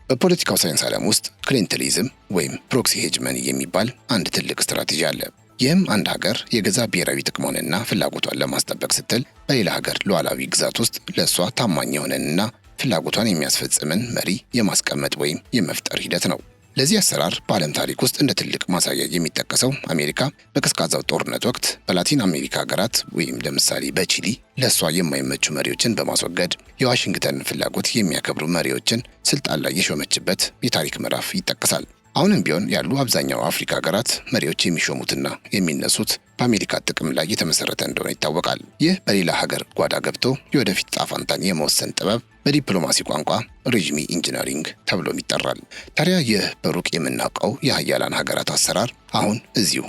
በፖለቲካው ሳይንስ ዓለም ውስጥ ክሊንተሊዝም ወይም ፕሮክሲ ሄጅመኒ የሚባል አንድ ትልቅ ስትራቴጂ አለ። ይህም አንድ ሀገር የገዛ ብሔራዊ ጥቅሟንና ፍላጎቷን ለማስጠበቅ ስትል በሌላ ሀገር ሉዓላዊ ግዛት ውስጥ ለእሷ ታማኝ የሆነንና ፍላጎቷን የሚያስፈጽምን መሪ የማስቀመጥ ወይም የመፍጠር ሂደት ነው። ለዚህ አሰራር በዓለም ታሪክ ውስጥ እንደ ትልቅ ማሳያ የሚጠቀሰው አሜሪካ በቀዝቃዛው ጦርነት ወቅት በላቲን አሜሪካ ሀገራት ወይም ለምሳሌ በቺሊ ለእሷ የማይመቹ መሪዎችን በማስወገድ የዋሽንግተንን ፍላጎት የሚያከብሩ መሪዎችን ስልጣን ላይ የሾመችበት የታሪክ ምዕራፍ ይጠቀሳል። አሁንም ቢሆን ያሉ አብዛኛው አፍሪካ ሀገራት መሪዎች የሚሾሙትና የሚነሱት በአሜሪካ ጥቅም ላይ የተመሰረተ እንደሆነ ይታወቃል። ይህ በሌላ ሀገር ጓዳ ገብቶ የወደፊት ዕጣ ፈንታን የመወሰን ጥበብ በዲፕሎማሲ ቋንቋ ሬጅሚ ኢንጂነሪንግ ተብሎም ይጠራል። ታዲያ ይህ በሩቅ የምናውቀው የሀያላን ሀገራት አሰራር አሁን እዚሁ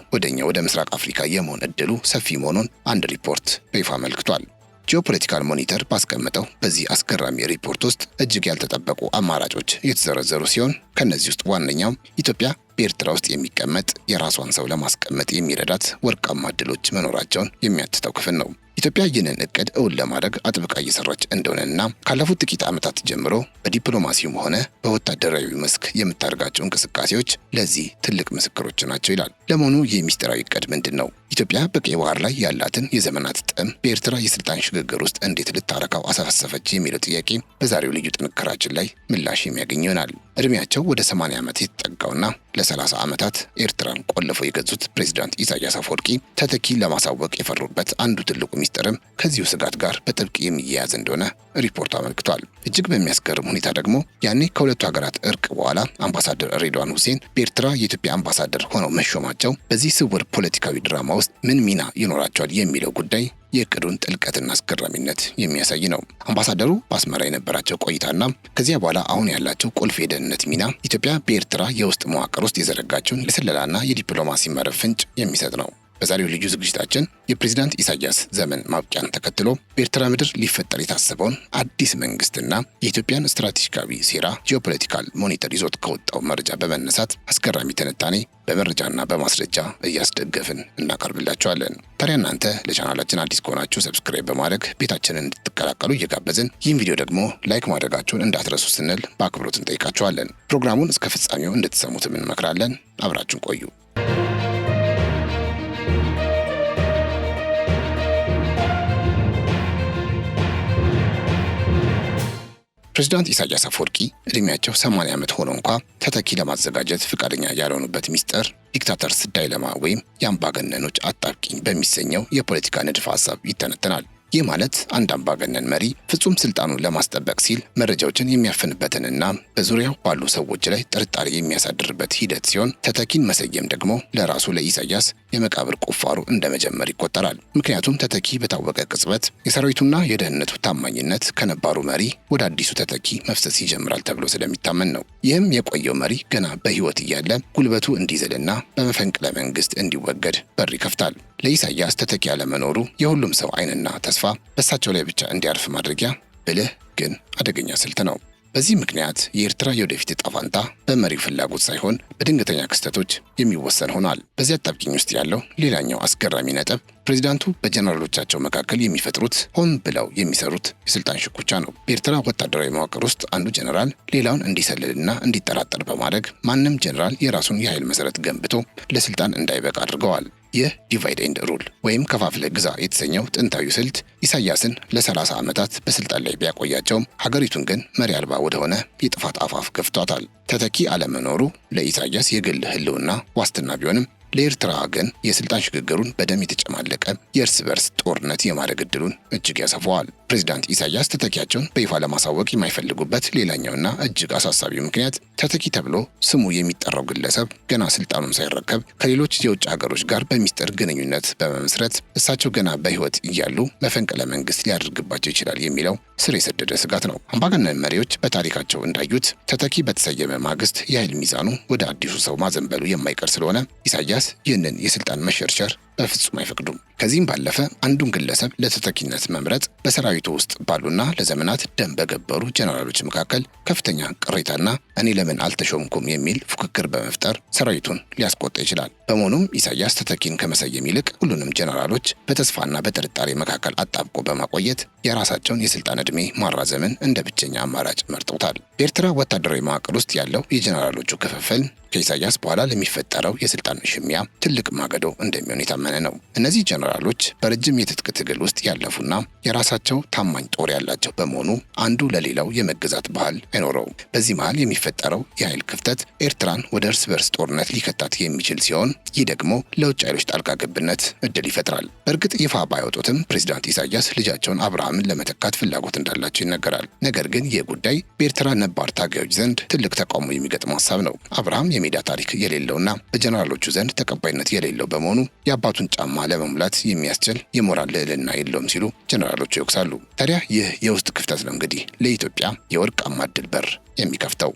ወደ ምስራቅ አፍሪካ የመሆን እድሉ ሰፊ መሆኑን አንድ ሪፖርት በይፋ አመልክቷል። ጂኦፖለቲካል ሞኒተር ባስቀመጠው በዚህ አስገራሚ ሪፖርት ውስጥ እጅግ ያልተጠበቁ አማራጮች የተዘረዘሩ ሲሆን ከነዚህ ውስጥ ዋነኛው ኢትዮጵያ በኤርትራ ውስጥ የሚቀመጥ የራሷን ሰው ለማስቀመጥ የሚረዳት ወርቃማ እድሎች መኖራቸውን የሚያትተው ክፍል ነው። ኢትዮጵያ ይህንን እቅድ እውን ለማድረግ አጥብቃ እየሰራች እንደሆነና ካለፉት ጥቂት ዓመታት ጀምሮ በዲፕሎማሲውም ሆነ በወታደራዊ መስክ የምታደርጋቸው እንቅስቃሴዎች ለዚህ ትልቅ ምስክሮች ናቸው ይላል። ለመሆኑ ይህ ሚስጥራዊ እቅድ ምንድን ነው? ኢትዮጵያ በቀይ ባህር ላይ ያላትን የዘመናት ጥም በኤርትራ የስልጣን ሽግግር ውስጥ እንዴት ልታረካው አሳሰፈች የሚለው ጥያቄ በዛሬው ልዩ ጥንክራችን ላይ ምላሽ የሚያገኝ ይሆናል። እድሜያቸው ወደ 80 ዓመት የተጠጋውና ለ30 ዓመታት ኤርትራን ቆልፈው የገዙት ፕሬዝዳንት ኢሳያስ አፈወርቂ ተተኪ ለማሳወቅ የፈሩበት አንዱ ትልቁ ሚስጥርም ከዚሁ ስጋት ጋር በጥብቅ የሚያያዝ እንደሆነ ሪፖርቱ አመልክቷል። እጅግ በሚያስገርም ሁኔታ ደግሞ ያኔ ከሁለቱ ሀገራት እርቅ በኋላ አምባሳደር ሬድዋን ሁሴን በኤርትራ የኢትዮጵያ አምባሳደር ሆነው መሾማቸው በዚህ ስውር ፖለቲካዊ ድራማ ውስጥ ምን ሚና ይኖራቸዋል የሚለው ጉዳይ የእቅዱን ጥልቀትና አስገራሚነት የሚያሳይ ነው። አምባሳደሩ በአስመራ የነበራቸው ቆይታና ከዚያ በኋላ አሁን ያላቸው ቁልፍ የደህንነት ሚና ኢትዮጵያ በኤርትራ የውስጥ መዋቅር ውስጥ የዘረጋቸውን የስለላና የዲፕሎማሲ መረብ ፍንጭ የሚሰጥ ነው። በዛሬው ልዩ ዝግጅታችን የፕሬዝዳንት ኢሳያስ ዘመን ማብቂያን ተከትሎ በኤርትራ ምድር ሊፈጠር የታሰበውን አዲስ መንግስትና የኢትዮጵያን ስትራቴጂካዊ ሴራ ጂኦፖለቲካል ሞኒተር ይዞት ከወጣው መረጃ በመነሳት አስገራሚ ትንታኔ በመረጃና በማስረጃ እያስደገፍን እናቀርብላችኋለን። ታዲያ እናንተ ለቻናላችን አዲስ ከሆናችሁ ሰብስክራይብ በማድረግ ቤታችንን እንድትቀላቀሉ እየጋበዝን ይህን ቪዲዮ ደግሞ ላይክ ማድረጋችሁን እንዳትረሱ ስንል በአክብሮት እንጠይቃችኋለን። ፕሮግራሙን እስከ ፍጻሜው እንድትሰሙትም እንመክራለን። አብራችሁን ቆዩ። ፕሬዝዳንት ኢሳያስ አፈወርቂ እድሜያቸው 80 ዓመት ሆኖ እንኳ ተተኪ ለማዘጋጀት ፈቃደኛ ያልሆኑበት ሚስጥር ዲክታተርስ ዳይለማ ወይም የአምባገነኖች አጣብቂኝ በሚሰኘው የፖለቲካ ንድፈ ሐሳብ ይተነተናል። ይህ ማለት አንድ አምባገነን መሪ ፍጹም ስልጣኑን ለማስጠበቅ ሲል መረጃዎችን የሚያፍንበትንና በዙሪያው ባሉ ሰዎች ላይ ጥርጣሬ የሚያሳድርበት ሂደት ሲሆን ተተኪን መሰየም ደግሞ ለራሱ ለኢሳያስ የመቃብር ቁፋሮ እንደመጀመር ይቆጠራል። ምክንያቱም ተተኪ በታወቀ ቅጽበት የሰራዊቱና የደህንነቱ ታማኝነት ከነባሩ መሪ ወደ አዲሱ ተተኪ መፍሰስ ይጀምራል ተብሎ ስለሚታመን ነው። ይህም የቆየው መሪ ገና በህይወት እያለ ጉልበቱ እንዲዝልና በመፈንቅለ መንግስት እንዲወገድ በር ይከፍታል። ለኢሳያስ ተተኪ ያለመኖሩ የሁሉም ሰው ዓይንና ተስፋ በእሳቸው ላይ ብቻ እንዲያርፍ ማድረጊያ ብልህ ግን አደገኛ ስልት ነው። በዚህ ምክንያት የኤርትራ የወደፊት ዕጣ ፈንታ በመሪው ፍላጎት ሳይሆን በድንገተኛ ክስተቶች የሚወሰን ሆኗል። በዚህ አጣብቂኝ ውስጥ ያለው ሌላኛው አስገራሚ ነጥብ ፕሬዝዳንቱ በጀነራሎቻቸው መካከል የሚፈጥሩት ሆን ብለው የሚሰሩት የስልጣን ሽኩቻ ነው። በኤርትራ ወታደራዊ መዋቅር ውስጥ አንዱ ጀነራል ሌላውን እንዲሰልልና እንዲጠራጠር በማድረግ ማንም ጀነራል የራሱን የኃይል መሰረት ገንብቶ ለስልጣን እንዳይበቃ አድርገዋል። ይህ ዲቫይድ ኤንድ ሩል ወይም ከፋፍለ ግዛ የተሰኘው ጥንታዊ ስልት ኢሳያስን ለ30 ዓመታት በስልጣን ላይ ቢያቆያቸውም ሀገሪቱን ግን መሪ አልባ ወደሆነ የጥፋት አፋፍ ገፍቷታል። ተተኪ አለመኖሩ ለኢሳያስ የግል ህልውና ዋስትና ቢሆንም ለኤርትራ ግን የስልጣን ሽግግሩን በደም የተጨማለቀ የእርስ በርስ ጦርነት የማድረግ እድሉን እጅግ ያሰፋዋል። ፕሬዝዳንት ኢሳያስ ተተኪያቸውን በይፋ ለማሳወቅ የማይፈልጉበት ሌላኛውና እጅግ አሳሳቢው ምክንያት ተተኪ ተብሎ ስሙ የሚጠራው ግለሰብ ገና ስልጣኑን ሳይረከብ ከሌሎች የውጭ ሀገሮች ጋር በሚስጥር ግንኙነት በመመስረት እሳቸው ገና በህይወት እያሉ መፈንቅለ መንግስት ሊያደርግባቸው ይችላል የሚለው ስር የሰደደ ስጋት ነው። አምባገነን መሪዎች በታሪካቸው እንዳዩት ተተኪ በተሰየመ ማግስት የኃይል ሚዛኑ ወደ አዲሱ ሰው ማዘንበሉ የማይቀር ስለሆነ ኢሳያስ ይህንን የስልጣን መሸርሸር በፍጹም አይፈቅዱም። ከዚህም ባለፈ አንዱን ግለሰብ ለተተኪነት መምረጥ በሰራዊቱ ውስጥ ባሉና ለዘመናት ደም በገበሩ ጀነራሎች መካከል ከፍተኛ ቅሬታና እኔ ለምን አልተሾምኩም የሚል ፉክክር በመፍጠር ሰራዊቱን ሊያስቆጣ ይችላል። በመሆኑም ኢሳያስ ተተኪን ከመሰየም ይልቅ ሁሉንም ጀነራሎች በተስፋና በጥርጣሬ መካከል አጣብቆ በማቆየት የራሳቸውን የስልጣን ዕድሜ ማራዘምን እንደ ብቸኛ አማራጭ መርጠውታል። በኤርትራ ወታደራዊ መዋቅር ውስጥ ያለው የጀነራሎቹ ክፍፍል ከኢሳያስ በኋላ ለሚፈጠረው የስልጣን ሽሚያ ትልቅ ማገዶ እንደሚሆን የታመነ ነው። እነዚህ ጀነራሎች በረጅም የትጥቅ ትግል ውስጥ ያለፉና የራሳቸው ታማኝ ጦር ያላቸው በመሆኑ አንዱ ለሌላው የመገዛት ባህል አይኖረውም። በዚህ መሃል የሚፈጠረው የኃይል ክፍተት ኤርትራን ወደ እርስ በርስ ጦርነት ሊከታት የሚችል ሲሆን ይህ ደግሞ ለውጭ ኃይሎች ጣልቃ ገብነት እድል ይፈጥራል። በእርግጥ ይፋ ባይወጡትም ፕሬዚዳንት ኢሳያስ ልጃቸውን አብርሃምን ለመተካት ፍላጎት እንዳላቸው ይነገራል። ነገር ግን ይህ ጉዳይ በኤርትራ ነባር ታጋዮች ዘንድ ትልቅ ተቃውሞ የሚገጥም ሀሳብ ነው። አብርሃም የሜዳ ታሪክ የሌለውና በጀነራሎቹ ዘንድ ተቀባይነት የሌለው በመሆኑ የአባቱን ጫማ ለመሙላት የሚያስችል የሞራል ልዕልና የለውም ሲሉ ጀነራሎቹ ይወቅሳሉ። ታዲያ ይህ የውስጥ ክፍተት ነው እንግዲህ ለኢትዮጵያ የወርቃማ ዕድል በር የሚከፍተው።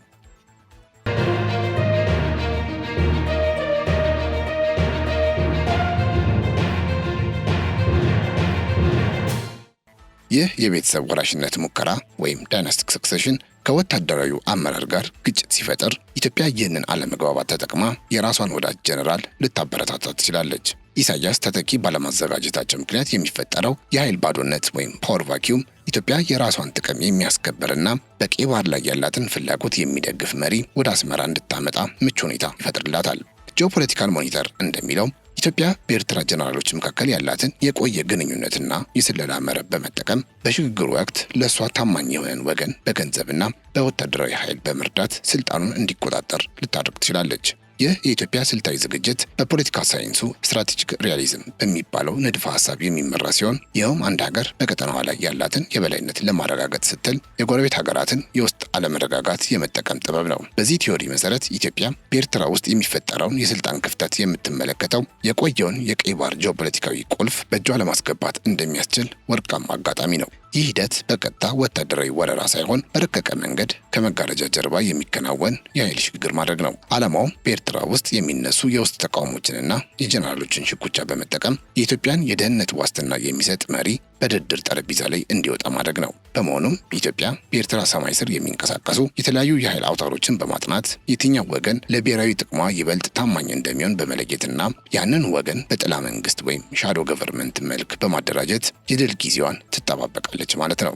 ይህ የቤተሰብ ወራሽነት ሙከራ ወይም ዳይናስቲክ ሰክሰሽን ከወታደራዊ አመራር ጋር ግጭት ሲፈጠር ኢትዮጵያ ይህንን አለመግባባት ተጠቅማ የራሷን ወዳጅ ጀነራል ልታበረታታ ትችላለች። ኢሳያስ ተተኪ ባለማዘጋጀታቸው ምክንያት የሚፈጠረው የኃይል ባዶነት ወይም ፓወር ቫኪዩም ኢትዮጵያ የራሷን ጥቅም የሚያስከብርና በቀይ ባህር ላይ ያላትን ፍላጎት የሚደግፍ መሪ ወደ አስመራ እንድታመጣ ምቹ ሁኔታ ይፈጥርላታል። ጂኦፖለቲካል ሞኒተር እንደሚለው ኢትዮጵያ በኤርትራ ጀነራሎች መካከል ያላትን የቆየ ግንኙነትና የስለላ መረብ በመጠቀም በሽግግሩ ወቅት ለእሷ ታማኝ የሆነን ወገን በገንዘብና በወታደራዊ ኃይል በመርዳት ስልጣኑን እንዲቆጣጠር ልታደርግ ትችላለች። ይህ የኢትዮጵያ ስልታዊ ዝግጅት በፖለቲካ ሳይንሱ ስትራቴጂክ ሪያሊዝም በሚባለው ንድፈ ሐሳብ የሚመራ ሲሆን ይኸውም አንድ ሀገር በቀጠናዋ ላይ ያላትን የበላይነት ለማረጋገጥ ስትል የጎረቤት ሀገራትን የውስጥ አለመረጋጋት የመጠቀም ጥበብ ነው። በዚህ ቲዮሪ መሰረት ኢትዮጵያ በኤርትራ ውስጥ የሚፈጠረውን የስልጣን ክፍተት የምትመለከተው የቆየውን የቀይ ባህር ጂኦፖለቲካዊ ቁልፍ በእጇ ለማስገባት እንደሚያስችል ወርቃማ አጋጣሚ ነው። ይህ ሂደት በቀጥታ ወታደራዊ ወረራ ሳይሆን በረቀቀ መንገድ ከመጋረጃ ጀርባ የሚከናወን የኃይል ሽግግር ማድረግ ነው። ዓላማውም በኤርትራ ውስጥ የሚነሱ የውስጥ ተቃውሞችንና የጀነራሎችን ሽኩቻ በመጠቀም የኢትዮጵያን የደህንነት ዋስትና የሚሰጥ መሪ በድርድር ጠረጴዛ ላይ እንዲወጣ ማድረግ ነው። በመሆኑም ኢትዮጵያ በኤርትራ ሰማይ ስር የሚንቀሳቀሱ የተለያዩ የኃይል አውታሮችን በማጥናት የትኛው ወገን ለብሔራዊ ጥቅሟ ይበልጥ ታማኝ እንደሚሆን በመለየትና ያንን ወገን በጥላ መንግስት ወይም ሻዶ ገቨርንመንት መልክ በማደራጀት የድል ጊዜዋን ትጠባበቃለች ማለት ነው።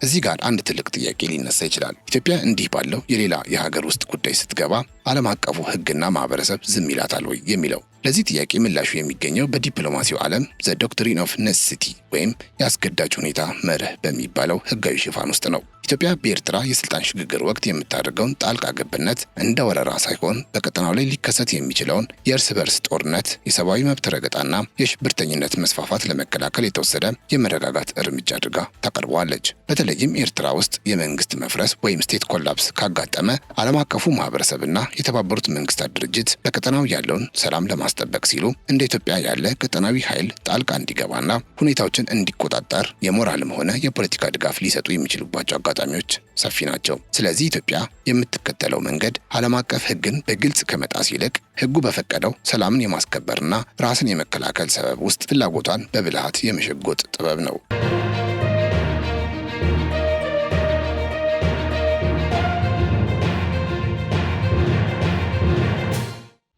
እዚህ ጋር አንድ ትልቅ ጥያቄ ሊነሳ ይችላል። ኢትዮጵያ እንዲህ ባለው የሌላ የሀገር ውስጥ ጉዳይ ስትገባ ዓለም አቀፉ ሕግና ማህበረሰብ ዝም ይላታል ወይ የሚለው። ለዚህ ጥያቄ ምላሹ የሚገኘው በዲፕሎማሲው ዓለም ዘ ዶክትሪን ኦፍ ኔሴሲቲ ወይም የአስገዳጅ ሁኔታ መርህ በሚባለው ህጋዊ ሽፋን ውስጥ ነው። ኢትዮጵያ በኤርትራ የስልጣን ሽግግር ወቅት የምታደርገውን ጣልቃ ገብነት እንደ ወረራ ሳይሆን በቀጠናው ላይ ሊከሰት የሚችለውን የእርስ በርስ ጦርነት፣ የሰብአዊ መብት ረገጣና የሽብርተኝነት መስፋፋት ለመከላከል የተወሰደ የመረጋጋት እርምጃ አድርጋ ታቀርበዋለች። በተለይም ኤርትራ ውስጥ የመንግስት መፍረስ ወይም ስቴት ኮላፕስ ካጋጠመ ዓለም አቀፉ ማህበረሰብና የተባበሩት መንግስታት ድርጅት በቀጠናው ያለውን ሰላም ለማስጠበቅ ሲሉ እንደ ኢትዮጵያ ያለ ቀጠናዊ ኃይል ጣልቃ እንዲገባና ሁኔታዎችን እንዲቆጣጠር የሞራልም ሆነ የፖለቲካ ድጋፍ ሊሰጡ የሚችሉባቸው አጋጣሚዎች ሰፊ ናቸው። ስለዚህ ኢትዮጵያ የምትከተለው መንገድ ዓለም አቀፍ ህግን በግልጽ ከመጣስ ይልቅ ህጉ በፈቀደው ሰላምን የማስከበርና ራስን የመከላከል ሰበብ ውስጥ ፍላጎቷን በብልሃት የመሸጎጥ ጥበብ ነው።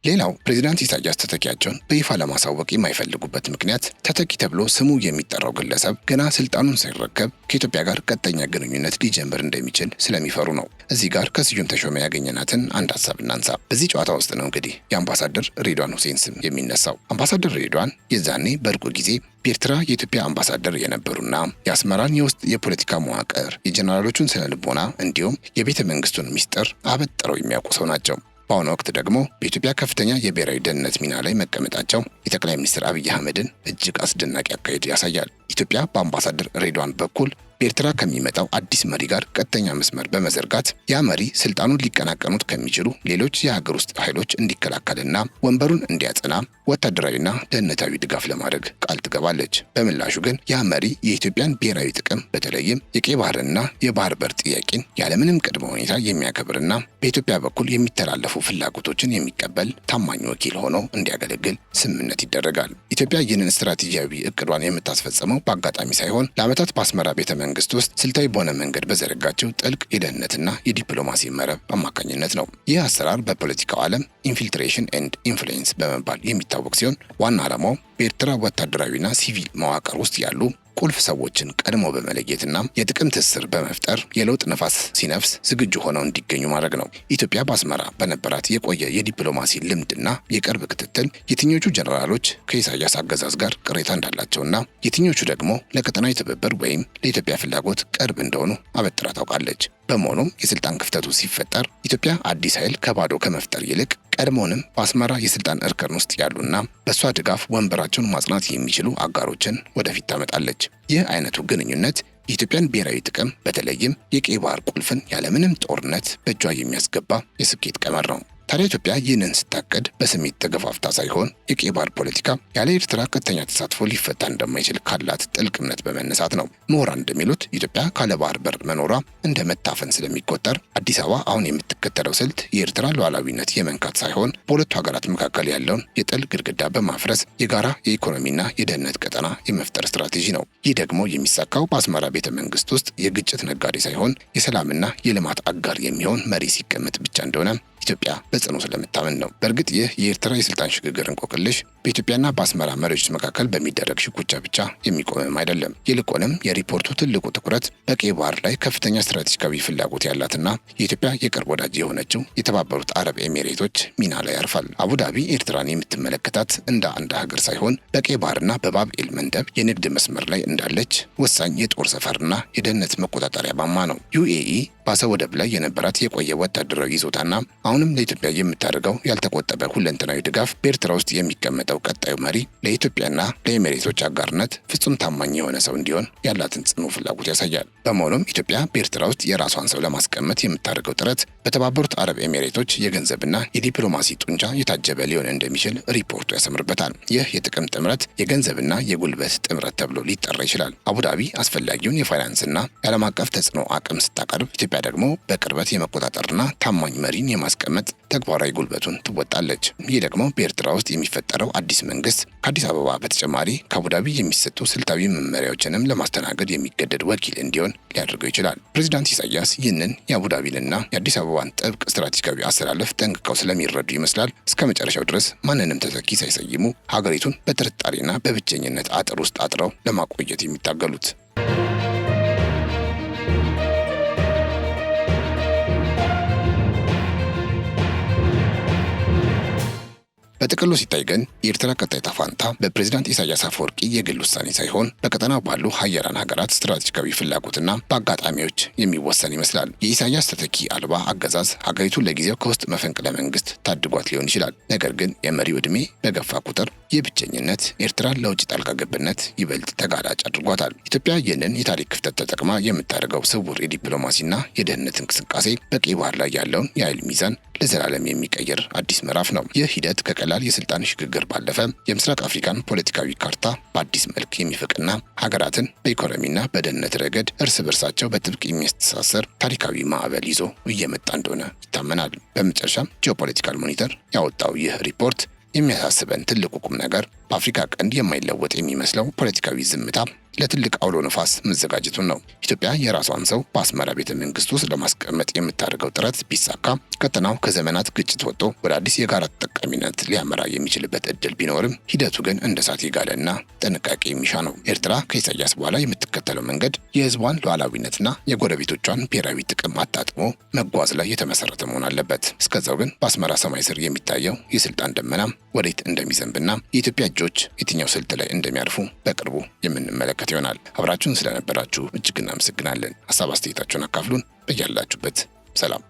ሌላው ፕሬዚዳንት ኢሳያስ ተተኪያቸውን በይፋ ለማሳወቅ የማይፈልጉበት ምክንያት ተተኪ ተብሎ ስሙ የሚጠራው ግለሰብ ገና ስልጣኑን ሳይረከብ ከኢትዮጵያ ጋር ቀጥተኛ ግንኙነት ሊጀምር እንደሚችል ስለሚፈሩ ነው። እዚህ ጋር ከስዩም ተሾመ ያገኘናትን አንድ ሀሳብ እናንሳ። በዚህ ጨዋታ ውስጥ ነው እንግዲህ የአምባሳደር ሬድዋን ሁሴን ስም የሚነሳው። አምባሳደር ሬድዋን የዛኔ በርቁ ጊዜ በኤርትራ የኢትዮጵያ አምባሳደር የነበሩና የአስመራን የውስጥ የፖለቲካ መዋቅር፣ የጀነራሎቹን ስነልቦና እንዲሁም የቤተ መንግስቱን ሚስጥር አበጥረው የሚያውቁ ሰው ናቸው። በአሁኑ ወቅት ደግሞ በኢትዮጵያ ከፍተኛ የብሔራዊ ደህንነት ሚና ላይ መቀመጣቸው የጠቅላይ ሚኒስትር አብይ አህመድን እጅግ አስደናቂ አካሄድ ያሳያል። ኢትዮጵያ በአምባሳደር ሬድዋን በኩል በኤርትራ ከሚመጣው አዲስ መሪ ጋር ቀጥተኛ መስመር በመዘርጋት ያ መሪ ስልጣኑን ሊቀናቀኑት ከሚችሉ ሌሎች የሀገር ውስጥ ኃይሎች እንዲከላከልና ወንበሩን እንዲያጸና ወታደራዊና ደህንነታዊ ድጋፍ ለማድረግ ቃል ትገባለች። በምላሹ ግን ያ መሪ የኢትዮጵያን ብሔራዊ ጥቅም በተለይም የቀይ ባህርና የባህር በር ጥያቄን ያለምንም ቅድመ ሁኔታ የሚያከብርና በኢትዮጵያ በኩል የሚተላለፉ ፍላጎቶችን የሚቀበል ታማኝ ወኪል ሆኖ እንዲያገለግል ስምምነት ይደረጋል። ኢትዮጵያ ይህንን ስትራቴጂያዊ እቅዷን የምታስፈጽመው በአጋጣሚ ሳይሆን ለዓመታት በአስመራ ቤተ መንግስት ውስጥ ስልታዊ በሆነ መንገድ በዘረጋቸው ጥልቅ የደህንነትና የዲፕሎማሲ መረብ አማካኝነት ነው። ይህ አሰራር በፖለቲካው ዓለም ኢንፊልትሬሽን ኤንድ ኢንፍሉዌንስ በመባል የሚታወቅ ሲሆን ዋና ዓላማው በኤርትራ ወታደራዊና ሲቪል መዋቅር ውስጥ ያሉ ቁልፍ ሰዎችን ቀድሞ በመለየትና የጥቅም ትስስር በመፍጠር የለውጥ ነፋስ ሲነፍስ ዝግጁ ሆነው እንዲገኙ ማድረግ ነው። ኢትዮጵያ በአስመራ በነበራት የቆየ የዲፕሎማሲ ልምድና የቅርብ ክትትል የትኞቹ ጀነራሎች ከኢሳያስ አገዛዝ ጋር ቅሬታ እንዳላቸውና የትኞቹ ደግሞ ለቀጠናዊ ትብብር ወይም ለኢትዮጵያ ፍላጎት ቅርብ እንደሆኑ አበጥራ ታውቃለች። በመሆኑም የስልጣን ክፍተቱ ሲፈጠር ኢትዮጵያ አዲስ ኃይል ከባዶ ከመፍጠር ይልቅ ቀድሞውንም በአስመራ የስልጣን እርከን ውስጥ ያሉና በእሷ ድጋፍ ወንበራቸውን ማጽናት የሚችሉ አጋሮችን ወደፊት ታመጣለች። ይህ አይነቱ ግንኙነት የኢትዮጵያን ብሔራዊ ጥቅም በተለይም የቀይ ባህር ቁልፍን ያለምንም ጦርነት በእጇ የሚያስገባ የስኬት ቀመር ነው። ታዲያ ኢትዮጵያ ይህንን ስታቀድ በስሜት ተገፋፍታ ሳይሆን የቀይ ባህር ፖለቲካ ያለ ኤርትራ ቀጥተኛ ተሳትፎ ሊፈታ እንደማይችል ካላት ጥልቅ እምነት በመነሳት ነው። ምሁራን እንደሚሉት ኢትዮጵያ ካለ ባህር በር መኖሯ እንደ መታፈን ስለሚቆጠር አዲስ አበባ አሁን የምትከተለው ስልት የኤርትራ ሉዓላዊነት የመንካት ሳይሆን በሁለቱ ሀገራት መካከል ያለውን የጥል ግድግዳ በማፍረስ የጋራ የኢኮኖሚና የደህንነት ቀጠና የመፍጠር ስትራቴጂ ነው። ይህ ደግሞ የሚሳካው በአስመራ ቤተ መንግስት ውስጥ የግጭት ነጋዴ ሳይሆን የሰላምና የልማት አጋር የሚሆን መሪ ሲቀመጥ ብቻ እንደሆነ ኢትዮጵያ በጽኑ ስለምታምን ነው። በእርግጥ ይህ የኤርትራ የስልጣን ሽግግር እንቆቅልሽ በኢትዮጵያና በአስመራ መሪዎች መካከል በሚደረግ ሽኩቻ ብቻ የሚቆምም አይደለም። ይልቁንም የሪፖርቱ ትልቁ ትኩረት በቀይ ባህር ላይ ከፍተኛ ስትራቴጂካዊ ፍላጎት ያላትና የኢትዮጵያ የቅርብ ወዳጅ የሆነችው የተባበሩት አረብ ኤሚሬቶች ሚና ላይ ያርፋል። አቡዳቢ ኤርትራን የምትመለከታት እንደ አንድ ሀገር ሳይሆን በቀይ ባህርና በባብኤል መንደብ የንግድ መስመር ላይ እንዳለች ወሳኝ የጦር ሰፈርና የደህንነት መቆጣጠሪያ ማማ ነው። ዩኤኢ በአሰብ ወደብ ላይ የነበራት የቆየ ወታደራዊ ይዞታና አሁንም ለኢትዮጵያ የምታደርገው ያልተቆጠበ ሁለንተናዊ ድጋፍ በኤርትራ ውስጥ የሚቀመጠው ቀጣዩ መሪ ለኢትዮጵያና ለኤሚሬቶች አጋርነት ፍጹም ታማኝ የሆነ ሰው እንዲሆን ያላትን ጽኑ ፍላጎት ያሳያል። በመሆኑም ኢትዮጵያ በኤርትራ ውስጥ የራሷን ሰው ለማስቀመጥ የምታደርገው ጥረት በተባበሩት አረብ ኤሚሬቶች የገንዘብና የዲፕሎማሲ ጡንቻ የታጀበ ሊሆን እንደሚችል ሪፖርቱ ያሰምርበታል። ይህ የጥቅም ጥምረት የገንዘብና የጉልበት ጥምረት ተብሎ ሊጠራ ይችላል። አቡዳቢ አስፈላጊውን የፋይናንስና የዓለም አቀፍ ተጽዕኖ አቅም ስታቀርብ፣ ኢትዮጵያ ደግሞ በቅርበት የመቆጣጠርና ታማኝ መሪን የማስቀመጥ ተግባራዊ ጉልበቱን ትወጣለች። ይህ ደግሞ በኤርትራ ውስጥ የሚፈጠረው አዲስ መንግስት ከአዲስ አበባ በተጨማሪ ከአቡዳቢ የሚሰጡ ስልታዊ መመሪያዎችንም ለማስተናገድ የሚገደድ ወኪል እንዲሆን ሊያደርገው ይችላል። ፕሬዚዳንት ኢሳያስ ይህንን የአቡዳቢንና የአዲስ አበባን ጥብቅ ስትራቴጂካዊ አሰላለፍ ጠንቅቀው ስለሚረዱ ይመስላል እስከ መጨረሻው ድረስ ማንንም ተተኪ ሳይሰይሙ ሀገሪቱን በጥርጣሬና በብቸኝነት አጥር ውስጥ አጥረው ለማቆየት የሚታገሉት። በጥቅሉ ሲታይ ግን የኤርትራ ቀጣይ ዕጣ ፈንታ በፕሬዝዳንት ኢሳያስ አፈወርቂ የግል ውሳኔ ሳይሆን በቀጠናው ባሉ ሀያላን ሀገራት ስትራቴጂካዊ ፍላጎትና በአጋጣሚዎች የሚወሰን ይመስላል። የኢሳያስ ተተኪ አልባ አገዛዝ ሀገሪቱን ለጊዜው ከውስጥ መፈንቅለ መንግስት ታድጓት ሊሆን ይችላል። ነገር ግን የመሪው ዕድሜ በገፋ ቁጥር የብቸኝነት ኤርትራን ለውጭ ጣልቃ ገብነት ይበልጥ ተጋላጭ አድርጓታል። ኢትዮጵያ ይህንን የታሪክ ክፍተት ተጠቅማ የምታደርገው ስውር የዲፕሎማሲና የደህንነት እንቅስቃሴ በቀይ ባህር ላይ ያለውን የኃይል ሚዛን ለዘላለም የሚቀይር አዲስ ምዕራፍ ነው። ይህ ሂደት ከቀላል የስልጣን ሽግግር ባለፈ የምስራቅ አፍሪካን ፖለቲካዊ ካርታ በአዲስ መልክ የሚፈቅና ሀገራትን በኢኮኖሚና በደህንነት ረገድ እርስ በርሳቸው በጥብቅ የሚያስተሳሰር ታሪካዊ ማዕበል ይዞ እየመጣ እንደሆነ ይታመናል። በመጨረሻም ጂኦፖለቲካል ሞኒተር ያወጣው ይህ ሪፖርት የሚያሳስበን ትልቁ ቁም ነገር በአፍሪካ ቀንድ የማይለወጥ የሚመስለው ፖለቲካዊ ዝምታ ለትልቅ አውሎ ነፋስ መዘጋጀቱን ነው። ኢትዮጵያ የራሷን ሰው በአስመራ ቤተ መንግስት ውስጥ ለማስቀመጥ የምታደርገው ጥረት ቢሳካ ቀጠናው ከዘመናት ግጭት ወጥቶ ወደ አዲስ የጋራ ተጠቃሚነት ሊያመራ የሚችልበት እድል ቢኖርም ሂደቱ ግን እንደ እሳት የጋለና ጥንቃቄ የሚሻ ነው። ኤርትራ ከኢሳያስ በኋላ የምትከተለው መንገድ የህዝቧን ሉዓላዊነትና የጎረቤቶቿን ብሔራዊ ጥቅም አጣጥሞ መጓዝ ላይ የተመሰረተ መሆን አለበት። እስከዛው ግን በአስመራ ሰማይ ስር የሚታየው የስልጣን ደመና ወዴት እንደሚዘንብና የኢትዮጵያ እጆች የትኛው ስልት ላይ እንደሚያርፉ በቅርቡ የምንመለከት ይሆናል። አብራችሁን ስለነበራችሁ እጅግ እናመሰግናለን። ሀሳብ አስተያየታችሁን አካፍሉን። በያላችሁበት ሰላም